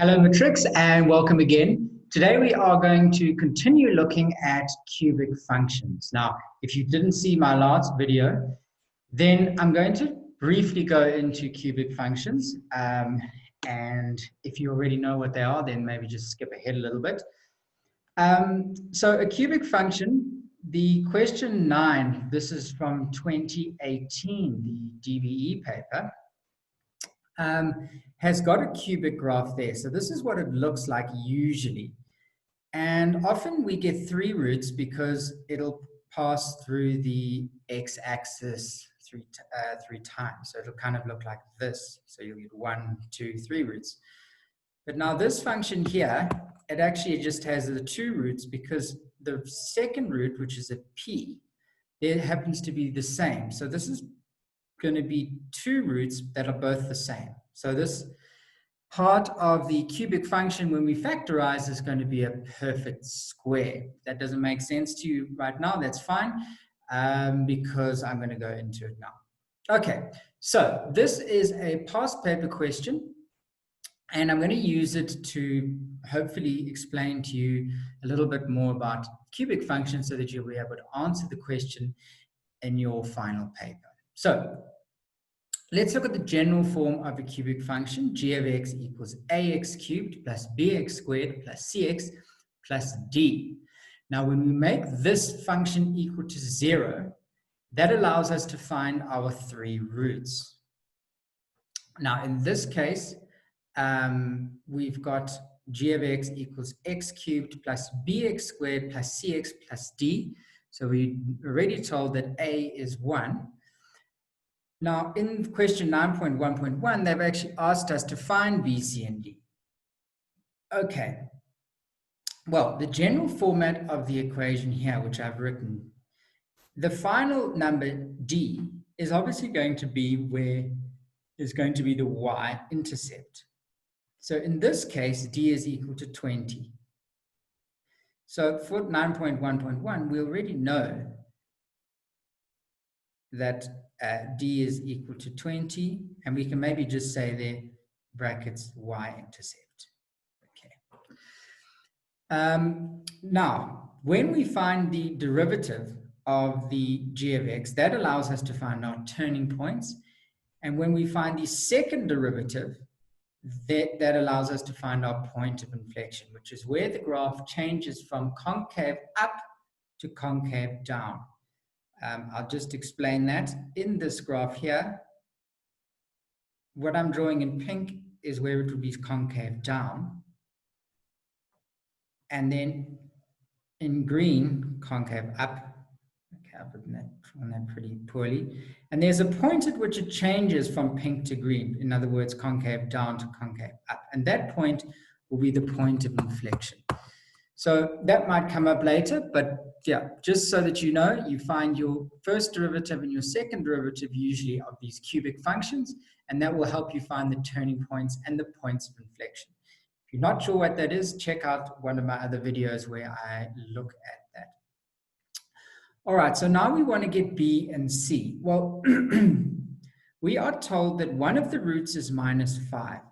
Hello Matrix and welcome again. Today we are going to continue looking at cubic functions. Now, if you didn't see my last video, then I'm going to briefly go into cubic functions. And if you already know what they are, then maybe just skip ahead a little bit. So a cubic function, the question 9, this is from 2018, the DBE paper. Has got a cubic graph there. So this is what it looks like usually. And often we get 3 roots because it'll pass through the x-axis three times. So it'll kind of look like this. So you'll get 1, 2, 3 roots. But now this function here, it actually just has the 2 roots because the second root, which is a p, it happens to be the same. So this is going to be 2 roots that are both the same. So this part of the cubic function, when we factorize, is going to be a perfect square. That doesn't make sense to you right now, that's fine, because I'm going to go into it now. Okay, so this is a past paper question, and I'm going to use it to hopefully explain to you a little bit more about cubic functions so that you'll be able to answer the question in your final paper. So let's look at the general form of a cubic function. G of x equals ax cubed plus bx squared plus cx plus d. Now, when we make this function equal to 0, that allows us to find our 3 roots. Now, in this case, we've got g of x equals x cubed plus bx squared plus cx plus d. So we already told that a is 1. Now, in question 9.1.1, they've actually asked us to find b, c, and d. Okay. Well, the general format of the equation here, which I've written, the final number d is obviously going to be where is going to be the y-intercept. So in this case, d is equal to 20. So for 9.1.1, we already know that d is equal to 20, and we can maybe just say there, brackets, y-intercept. Okay. Now, when we find the derivative of the g of x, that allows us to find our turning points. And when we find the second derivative, that allows us to find our point of inflection, which is where the graph changes from concave up to concave down. I'll just explain that. In this graph here, what I'm drawing in pink is where it would be concave down. And then in green, concave up. Okay, I've written that pretty poorly. And there's a point at which it changes from pink to green. In other words, concave down to concave up. And that point will be the point of inflection. So that might come up later, but yeah, just so that you know, you find your first derivative and your second derivative usually of these cubic functions, and that will help you find the turning points and the points of inflection. If you're not sure what that is, check out one of my other videos where I look at that. All right, so now we want to get b and c. Well, we are told that one of the roots is -5.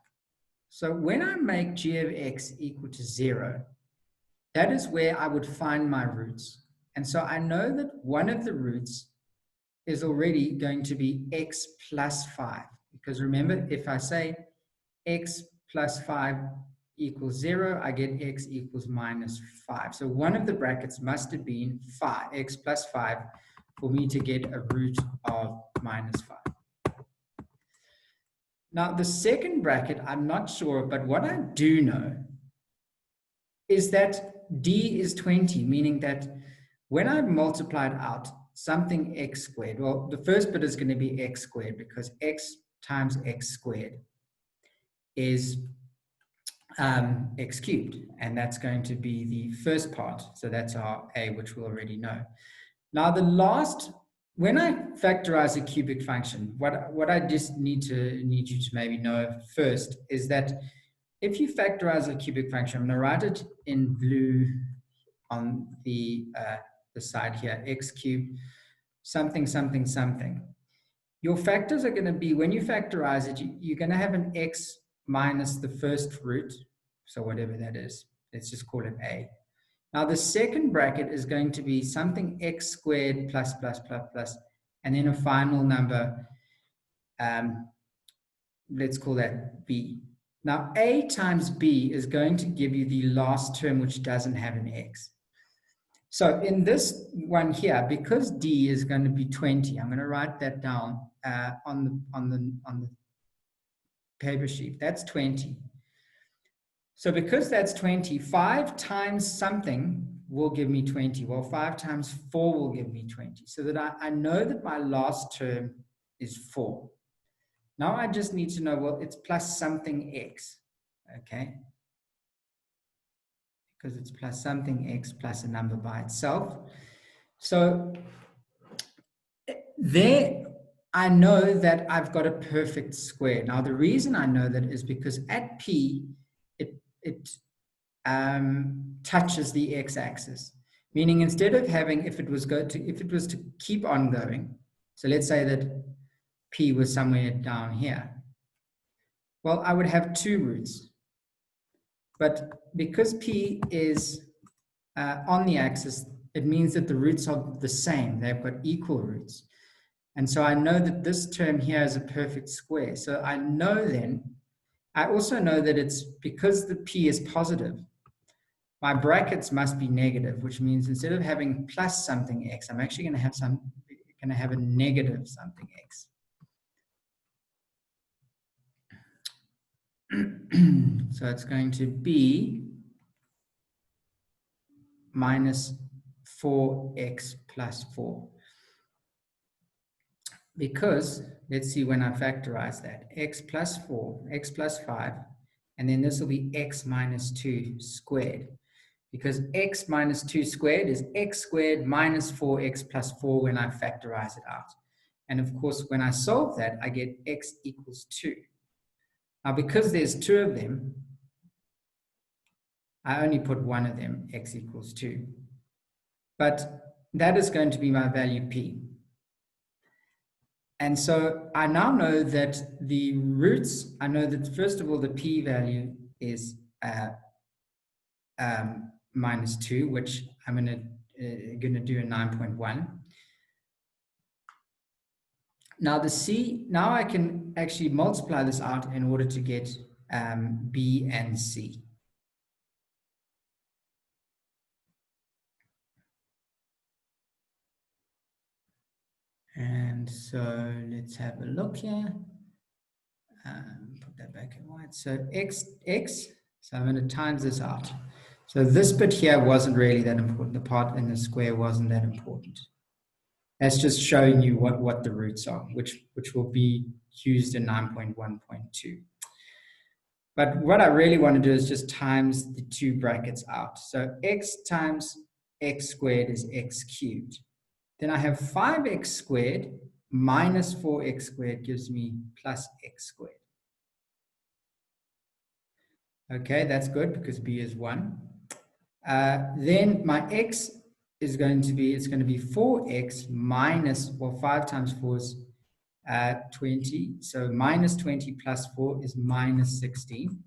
So when I make g of x equal to 0, that is where I would find my roots. And so I know that one of the roots is already going to be x plus 5. Because remember, if I say x plus 5 equals 0, I get x equals -5. So one of the brackets must have been 5, x plus 5, for me to get a root of -5. Now, the second bracket, I'm not sure, but what I do know is that d is 20, meaning that when I multiplied out something x squared, well, the first bit is going to be x squared because x times x squared is x cubed, and that's going to be the first part. So that's our a, which we already know. Now, the last, when I factorize a cubic function, what I just need you to maybe know first is that if you factorize a cubic function, I'm going to write it in blue on the side here, x cubed, something, something, something. Your factors are going to be, when you factorize it, you're going to have an x minus the first root, So whatever that is, let's just call it A. Now the second bracket is going to be something x squared plus, and then a final number, let's call that B. Now A times B is going to give you the last term which doesn't have an x. So in this one here, because D is going to be 20, I'm going to write that down on the paper sheet. That's 20. So because that's 20, 5 times something will give me 20. Well, 5 times 4 will give me 20. So that I know that my last term is 4. Now I just need to know, well, it's plus something x, okay? Because it's plus something x plus a number by itself. So there, I know that I've got a perfect square. Now, the reason I know that is because at P, it touches the x-axis. Meaning instead of having, if it was to keep on going, so let's say that P was somewhere down here, well, I would have 2 roots. But because P is on the axis, it means that the roots are the same. They've got equal roots. And so I know that this term here is a perfect square. So I know then, I also know that it's because the P is positive, my brackets must be negative, which means instead of having plus something x, I'm actually going to have a negative something x. So it's going to be minus 4x plus 4. Because, let's see when I factorize that, x plus 4, x plus 5, and then this will be x minus 2 squared. Because x minus 2 squared is x squared minus 4x plus 4 when I factorize it out. And of course, when I solve that, I get x equals 2. Now, because there's 2 of them, I only put one of them, x equals 2. But that is going to be my value P. And so I now know that the roots, I know that first of all, the P value is minus 2, which I'm going to do a 9.1. Now the C, now I can actually multiply this out in order to get B and C. And so let's have a look here. Put that back in white. So x, so I'm going to times this out. So this bit here wasn't really that important. The part in the square wasn't that important. That's just showing you what the roots are, which will be used in 9.1.2. But what I really want to do is just times the 2 brackets out. So x times x squared is x cubed. Then I have 5x squared minus 4x squared gives me plus x squared. Okay, that's good because b is 1. Then my x is going to be, it's going to be 4x minus, well, 5 times 4 is 20. So minus 20 plus 4 is minus 16.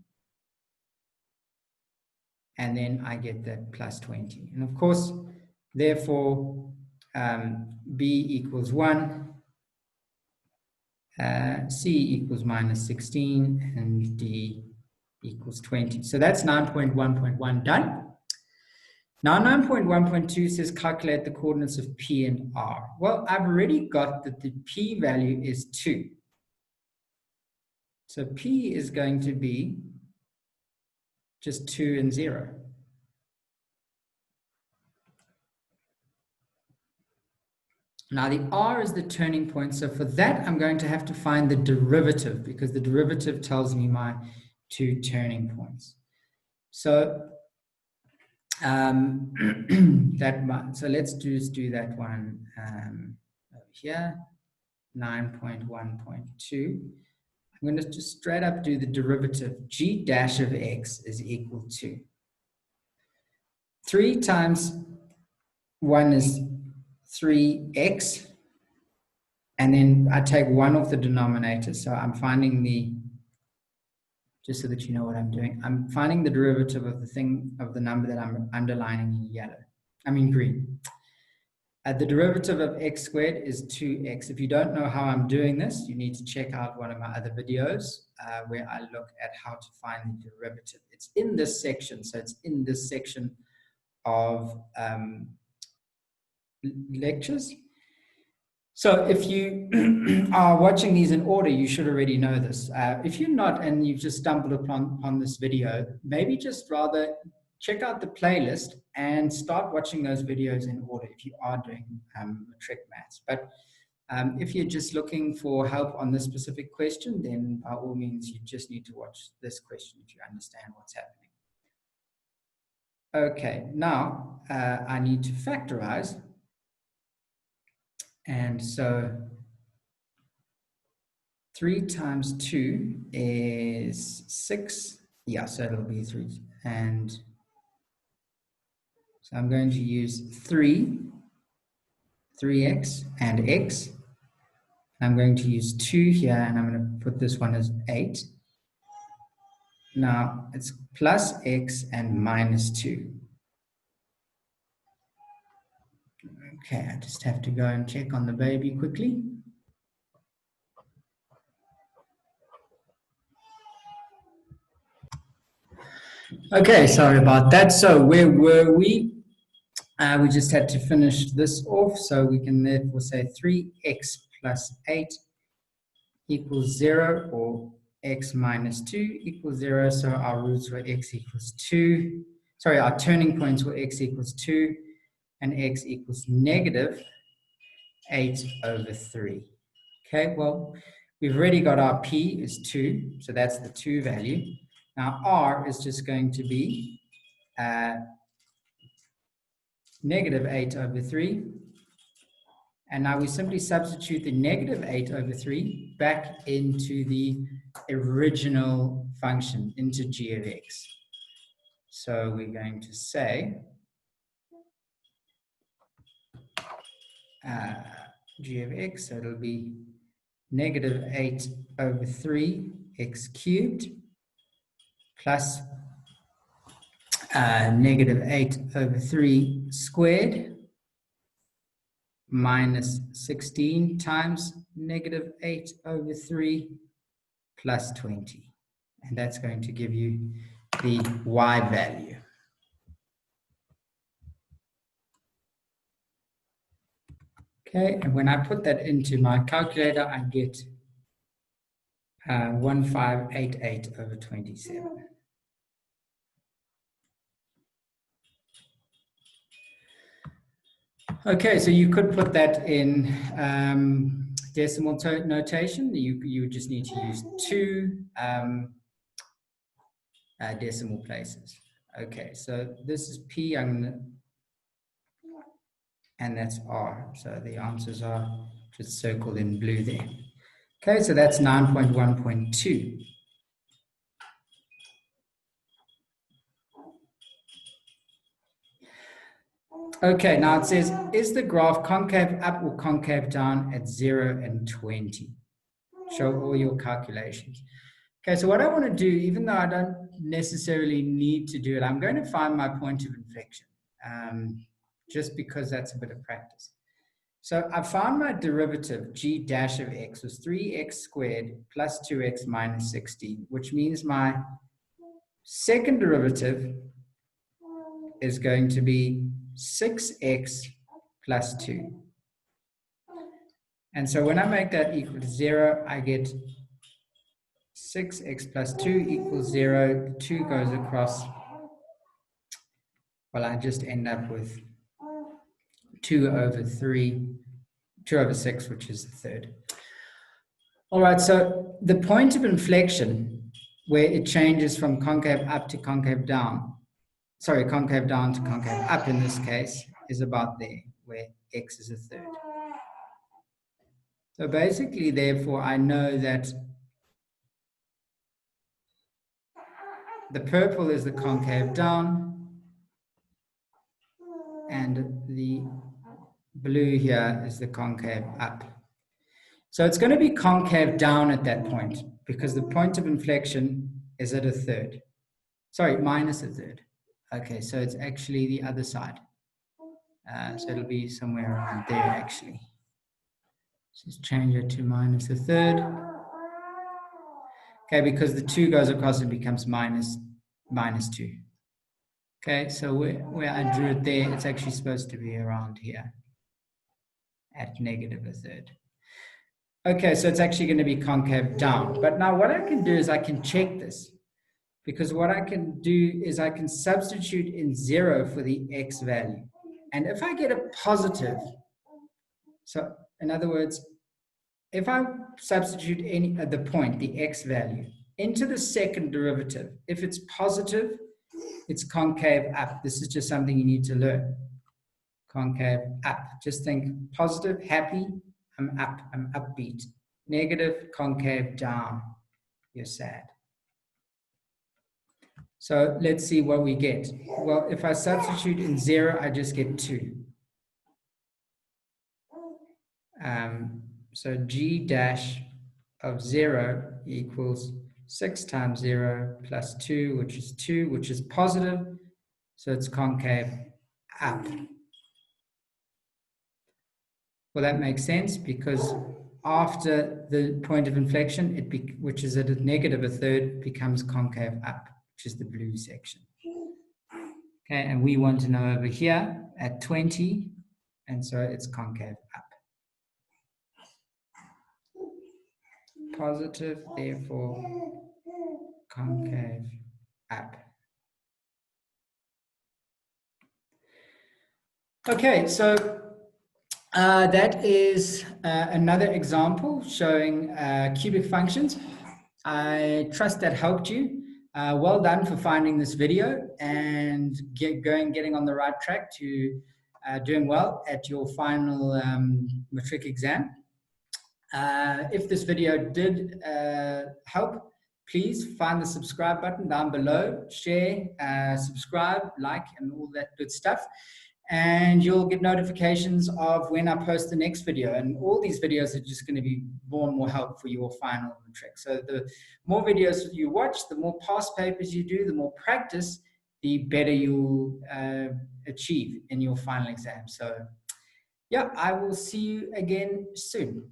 And then I get that plus 20. And of course, therefore, b equals 1, c equals minus 16, and d equals 20. So that's 9.1.1 done. Now 9.1.2 says calculate the coordinates of P and R. Well, I've already got that the P value is 2. So P is going to be just 2 and 0. Now the R is the turning point. So for that, I'm going to have to find the derivative because the derivative tells me my 2 turning points. So so let's just do that one over here, 9.1.2. I'm going to just straight up do the derivative. G dash of x is equal to 3 times 1 is 3x, and then I take 1 off the denominator, so I'm finding the just so that you know what I'm doing. I'm finding the derivative of the number that I'm underlining in yellow. I mean green. The derivative of x squared is 2x. If you don't know how I'm doing this, you need to check out one of my other videos where I look at how to find the derivative. It's in this section. So it's in this section of lectures. So if you are watching these in order, you should already know this. If you're not and you've just stumbled upon this video, maybe just rather check out the playlist and start watching those videos in order if you are doing Matric Maths. But if you're just looking for help on this specific question, then by all means, you just need to watch this question if you understand what's happening. Okay, now I need to factorize. And so 3 times 2 is 6. Yeah, so it'll be 3. And so I'm going to use 3x and x. I'm going to use 2 here, and I'm going to put this one as 8. Now it's plus x and minus 2. Okay, I just have to go and check on the baby quickly. Okay, sorry about that. So where were we? We just had to finish this off, so we can therefore say 3x plus 8 equals 0, or x minus 2 equals 0. So our roots were x equals 2. Sorry, our turning points were x equals 2 and x equals negative 8 over 3. Okay, well, we've already got our p is 2, so that's the 2 value. Now r is just going to be negative 8 over 3. And now we simply substitute the negative 8 over 3 back into the original function, into g of x. So we're going to say g of x, so it'll be negative 8 over 3 x cubed plus negative 8 over 3 squared minus 16 times negative 8 over 3 plus 20. And that's going to give you the y value. Okay, and when I put that into my calculator, I get 1588 over 27. Okay, so you could put that in decimal notation. You would just need to use 2 decimal places. Okay, so this is P, and that's R. So the answers are just circled in blue there. Okay, so that's 9.1.2. Okay, now it says, is the graph concave up or concave down at 0 and 20? Show all your calculations. Okay, so what I want to do, even though I don't necessarily need to do it, I'm going to find my point of inflection, just because that's a bit of practice. So I found my derivative, g dash of x, was 3x squared plus 2x minus 16, which means my second derivative is going to be 6x plus 2. And so when I make that equal to 0, I get 6x plus 2 equals 0. 2 goes across. Well, I just end up with 2 over 6, which is a third. All right, so the point of inflection, where it changes from concave up to concave down, sorry, concave down to concave up in this case, is about there, where x is a third. So basically, therefore, I know that the purple is the concave down, and the blue here is the concave up. So it's going to be concave down at that point, because the point of inflection is it a third? Sorry, minus a third. Okay, so it's actually the other side. So it'll be somewhere around there, actually. Just change it to minus a third. Okay, because the 2 goes across and becomes minus 2. Okay, so where I drew it there, it's actually supposed to be around here at negative a third. Okay, so it's actually going to be concave down. But now what I can do is I can check this. Because what I can do is I can substitute in 0 for the x value. And if I get a positive, so in other words, if I substitute any at the point, the x value, into the second derivative, if it's positive, it's concave up. This is just something you need to learn. Concave up. Just think positive, happy, I'm up, I'm upbeat. Negative, concave down, you're sad. So let's see what we get. Well, if I substitute in 0, I just get 2. So g dash of 0 equals 6 times 0 plus 2, which is 2, which is positive. So it's concave up. Well, that makes sense because after the point of inflection, which is at a negative a third, becomes concave up, which is the blue section. Okay, and we want to know over here at 20, and so it's concave up. Positive, therefore concave up. Okay, so that is another example showing cubic functions. I trust that helped you. Well done for finding this video and getting on the right track to doing well at your final matric exam. If this video did help, please find the subscribe button down below, share, subscribe, like, and all that good stuff. And you'll get notifications of when I post the next video. And all these videos are just going to be more and more help for your final matric. So the more videos you watch, the more past papers you do, the more practice, the better you'll achieve in your final exam. So yeah, I will see you again soon.